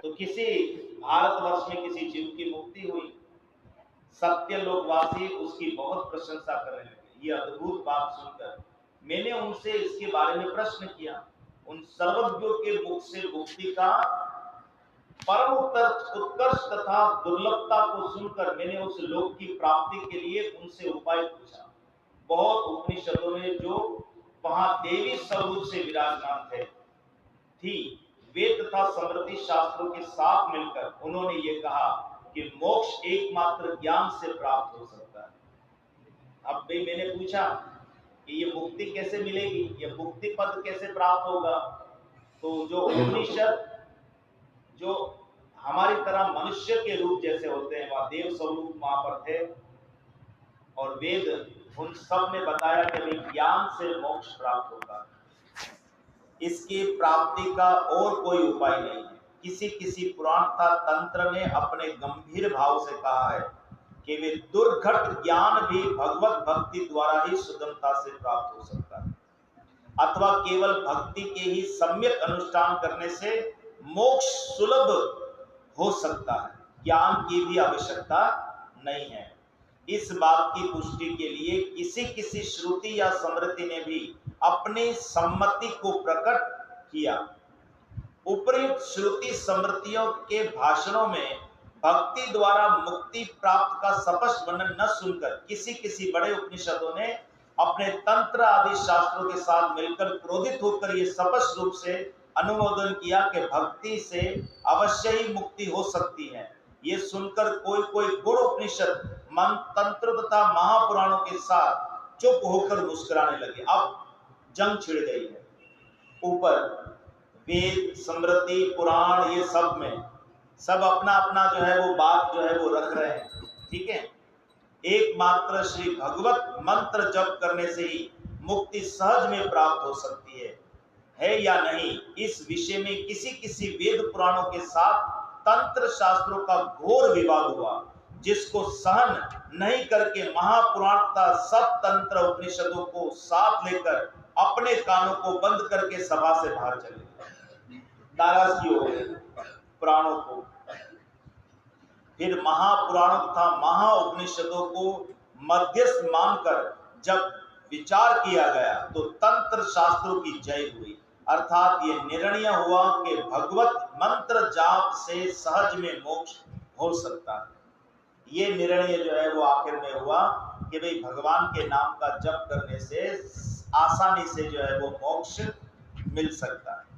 तो किसी भारतवर्ष में किसी जीव की मुक्ति हुई, सत्य लोकवासी उसकी बहुत प्रशंसा करने लगे। ये अद्भुत बात सुनकर मैंने उनसे इसके बारे में प्रश्न किया। उन सर्वज्ञों के मुख से मुक्ति का परम उत्कर्ष तथा दुर्लभता को सुनकर मैंने उस लोक की प्राप्ति के लिए उनसे उपाय पूछा। बहुत उपनिषदों में जो वहां देवी स्वरूप से विराजमान थे थी, वेद तथा स्मृति शास्त्रों के साथ मिलकर उन्होंने ये कहा कि मोक्ष एकमात्र ज्ञान से प्राप्त हो सकता है। अब भी मैंने पूछा कि ये मुक्ति कैसे मिलेगी, ये मुक्ति पद कैसे प्राप्त होगा? तो जो उपनिषद जो हमारी तरह मनुष्य के रूप जैसे होते हैं, वह देव स्वरूप वहां पर थे, और वेद उन सब ने बताया कि भाई ज्ञान से मोक्ष प्राप्त होगा, इसकी प्राप्ति का और कोई उपाय नहीं है। किसी किसी पुराण तथा तंत्र ने अपने गंभीर भाव से कहा है कि वे दुर्घट ज्ञान भी भगवत भक्ति द्वारा ही सुगमता से प्राप्त हो सकता है, अथवा केवल भक्ति के ही सम्यक अनुष्ठान करने से मोक्ष सुलभ हो सकता है, ज्ञान की भी आवश्यकता नहीं है। इस बात की पुष्टि के लिए किसी किसी श्रुति या स्मृति ने भी अपनी सम्मति को प्रकट किया। उपयुक्त श्रुति स्मृतियों के भाषणों में भक्ति द्वारा मुक्ति प्राप्त का स्पष्ट वर्णन न सुनकर किसी किसी बड़े उपनिषदों ने अपने तंत्र आदि शास्त्रों के साथ मिलकर क्रोधित होकर ये स्पष्ट रूप से अनुमोदन किया कि भक्ति से अवश्य ही मुक्ति हो सकती है। ये सुनकर कोई कोई गुण उपनिषद मन तंत्र तथा महापुराणों के साथ चुप होकर मुस्कुराने लगे। अब जंग छिड़ गई है। ऊपर वेद स्मृति पुराण ये सब में सब अपना अपना जो है वो बात जो है वो रख रहे हैं, ठीक है। एकमात्र श्री भगवत मंत्र जप करने से ही मुक्ति सहज में प्राप्त हो सकती है या नहीं, इस विषय में किसी किसी वेद पुराणों के साथ तंत्र शास्त्रों का घोर विवाद हुआ, जिसको सहन नहीं करके महापुराण का सब तंत्र उपनिषदों को साथ लेकर अपने कानों को बंद करके सभा से बाहर चले गए, नाराजगी हो गई पुराणों को। फिर महापुराणों तथा महाउपनिषदों को मध्यस्थ मानकर जब विचार किया गया तो तंत्र शास्त्रों की जय हुई, अर्थात ये निर्णय हुआ कि भगवत मंत्र जाप से सहज में मोक्ष हो सकता है। ये निर्णय जो है वो आखिर में हुआ कि भाई भगवान के नाम का जप करने से आसानी से जो है वो मोक्ष मिल सकता है।